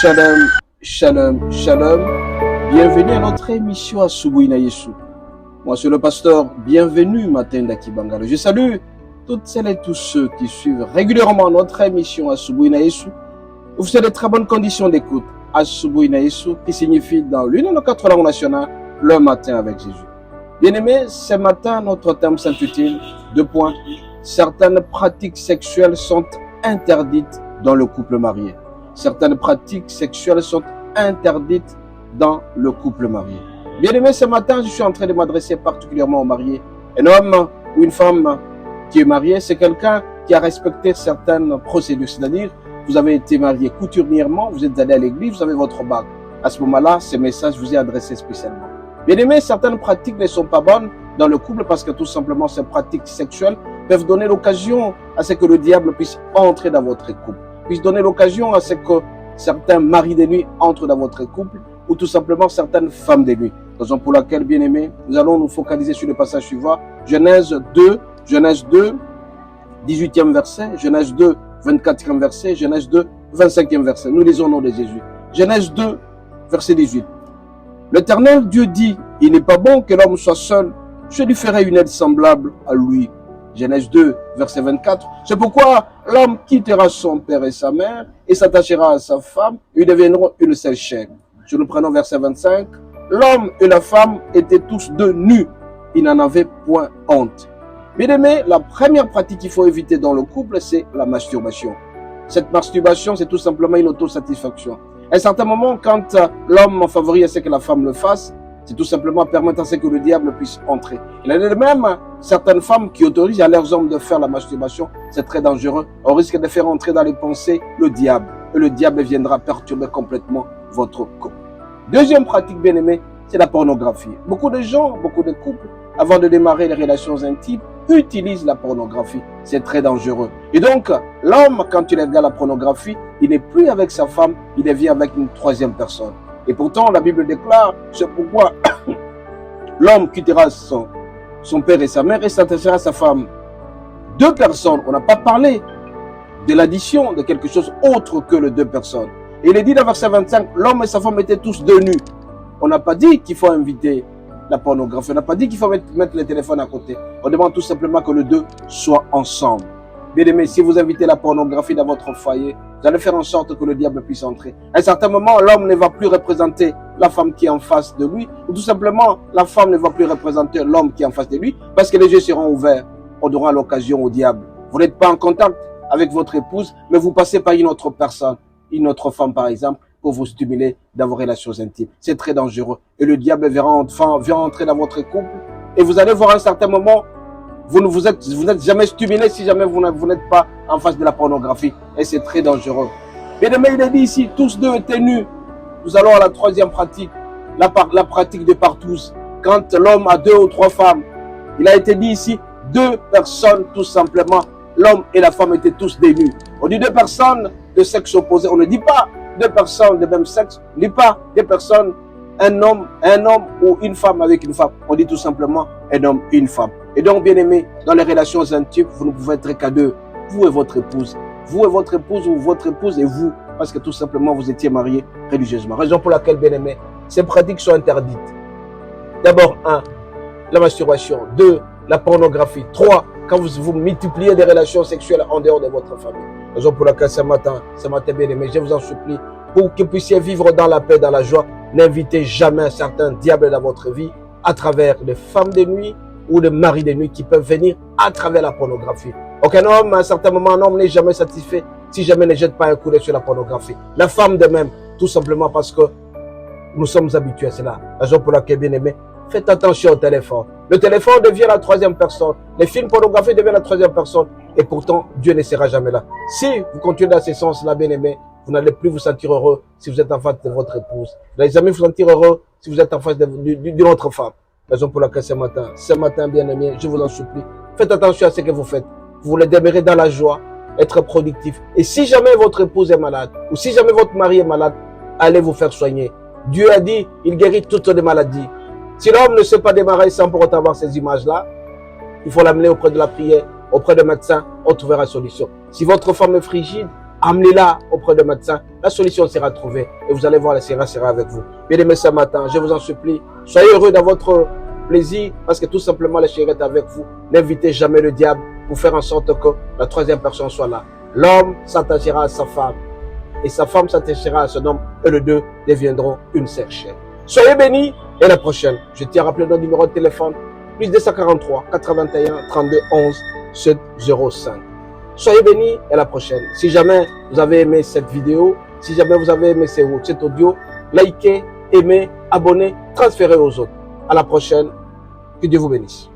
Shalom, shalom, shalom. Bienvenue à notre émission Asubuhi na Yesu. Moi, c'est le pasteur. Bienvenue, Matin d'Akibangalo. Je salue toutes celles et tous ceux qui suivent régulièrement notre émission Asubuhi na Yesu. Vous avez de très bonnes conditions d'écoute. Asubuhi na Yesu, qui signifie dans l'une de nos 4 langues nationales, le matin avec Jésus. Bien-aimés, ce matin, notre thème s'intitule 2 points. Certaines pratiques sexuelles sont interdites dans le couple marié. Certaines pratiques sexuelles sont interdites dans le couple marié. Bien-aimés, ce matin, je suis en train de m'adresser particulièrement aux mariés. Un homme ou une femme qui est marié, c'est quelqu'un qui a respecté certaines procédures. C'est-à-dire, vous avez été marié coutumièrement, vous êtes allé à l'église, vous avez votre bague. À ce moment-là, ce message vous est adressé spécialement. Bien-aimés, certaines pratiques ne sont pas bonnes dans le couple parce que tout simplement, ces pratiques sexuelles peuvent donner l'occasion à ce que le diable puisse entrer dans votre couple. Puisse donner l'occasion à ce que certains maris de nuit entrent dans votre couple ou tout simplement certaines femmes de nuit. Raison pour laquelle, bien aimés, nous allons nous focaliser sur le passage suivant. Genèse 2, 18e verset, Genèse 2, 24e verset, Genèse 2, 25e verset. Nous lisons au nom de Jésus. Genèse 2, verset 18. L'Éternel Dieu dit, il n'est pas bon que l'homme soit seul, je lui ferai une aide semblable à lui. Genèse 2, verset 24. C'est pourquoi l'homme quittera son père et sa mère et s'attachera à sa femme, et ils deviendront une seule chair. Je nous prenons verset 25. L'homme et la femme étaient tous deux nus. Ils n'en avaient point honte. Bien aimés, la première pratique qu'il faut éviter dans le couple, c'est la masturbation. Cette masturbation, c'est tout simplement une autosatisfaction. À un certain moment, quand l'homme favorise à ce que la femme le fasse, c'est tout simplement permettre à ce que le diable puisse entrer. Il y a même certaines femmes qui autorisent à leurs hommes de faire la masturbation. C'est très dangereux. On risque de faire entrer dans les pensées le diable. Et le diable viendra perturber complètement votre couple. Deuxième pratique, bien aimée, c'est la pornographie. Beaucoup de gens, beaucoup de couples, avant de démarrer les relations intimes, utilisent la pornographie. C'est très dangereux. Et donc, l'homme, quand il regarde la pornographie, il n'est plus avec sa femme, il devient avec une troisième personne. Et pourtant, la Bible déclare, c'est pourquoi l'homme quittera son père et sa mère et s'attachera à sa femme. 2 personnes, on n'a pas parlé de l'addition de quelque chose autre que les 2 personnes. Et il est dit dans verset 25, l'homme et sa femme étaient tous deux nus. On n'a pas dit qu'il faut inviter la pornographie, on n'a pas dit qu'il faut mettre le téléphone à côté. On demande tout simplement que les 2 soient ensemble. Bien aimé, si vous invitez la pornographie dans votre foyer, vous allez faire en sorte que le diable puisse entrer. À un certain moment, l'homme ne va plus représenter la femme qui est en face de lui, ou tout simplement, la femme ne va plus représenter l'homme qui est en face de lui, parce que les yeux seront ouverts. On aura l'occasion au diable. Vous n'êtes pas en contact avec votre épouse, mais vous passez par une autre personne, une autre femme par exemple, pour vous stimuler dans vos relations intimes. C'est très dangereux. Et le diable vient entrer dans votre couple, et vous allez voir à un certain moment, vous n'êtes jamais stimulé si jamais vous n'êtes pas en face de la pornographie. Et c'est très dangereux. Bien aimé, il est dit ici, tous deux étaient nus. Nous allons à la troisième pratique, la pratique de partouze. Quand l'homme a 2 ou 3 femmes, il a été dit ici, 2 personnes tout simplement. L'homme et la femme étaient tous des nus. On dit 2 personnes de sexe opposé. On ne dit pas 2 personnes de même sexe. On ne dit pas 2 personnes, un homme ou une femme avec une femme. On dit tout simplement un homme et une femme. Et donc, bien aimé, dans les relations intimes, vous ne pouvez être qu'à 2. Vous et votre épouse. Vous et votre épouse ou votre épouse et vous. Parce que tout simplement, vous étiez mariés religieusement. Raison pour laquelle, bien aimé, ces pratiques sont interdites. D'abord, 1, la masturbation. 2, la pornographie. 3, quand vous multipliez des relations sexuelles en dehors de votre famille. Raison pour laquelle ce matin, bien aimé, je vous en supplie, pour que vous puissiez vivre dans la paix, dans la joie, n'invitez jamais un certain diable dans votre vie à travers les femmes de nuit ou des maris de nuit qui peuvent venir à travers la pornographie. Aucun homme, à un certain moment, un homme n'est jamais satisfait si jamais ne jette pas un coup d'œil sur la pornographie. La femme de même, tout simplement parce que nous sommes habitués à cela. Raison pour laquelle, bien aimé, faites attention au téléphone. Le téléphone devient la troisième personne. Les films pornographiques deviennent la troisième personne. Et pourtant, Dieu ne sera jamais là. Si vous continuez dans ce sens-là, bien aimé, vous n'allez plus vous sentir heureux si vous êtes en face de votre épouse. Vous n'allez jamais vous sentir heureux si vous êtes en face d'une autre femme. Raison pour laquelle ce matin, bien aimé, je vous en supplie, faites attention à ce que vous faites. Vous voulez demeurer dans la joie, être productif. Et si jamais votre épouse est malade, ou si jamais votre mari est malade, allez vous faire soigner. Dieu a dit, il guérit toutes les maladies. Si l'homme ne sait pas démarrer sans pour autant avoir ces images-là, il faut l'amener auprès de la prière, auprès de médecin, on trouvera solution. Si votre femme est frigide, amenez-la auprès de médecin. La solution sera trouvée et vous allez voir, le Seigneur sera avec vous. Bien-aimés, ce matin, je vous en supplie, soyez heureux dans votre plaisir parce que tout simplement, le Seigneur est avec vous. N'invitez jamais le diable pour faire en sorte que la troisième personne soit là. L'homme s'attachera à sa femme et sa femme s'attachera à son homme et les deux deviendront une seule chair. Soyez bénis et à la prochaine. Je tiens à rappeler notre numéro de téléphone, plus 243 81 32 11 705. Soyez bénis et à la prochaine. Si jamais vous avez aimé cette vidéo, si jamais vous avez aimé cet audio, likez, aimez, abonnez, transférez aux autres. À la prochaine. Que Dieu vous bénisse.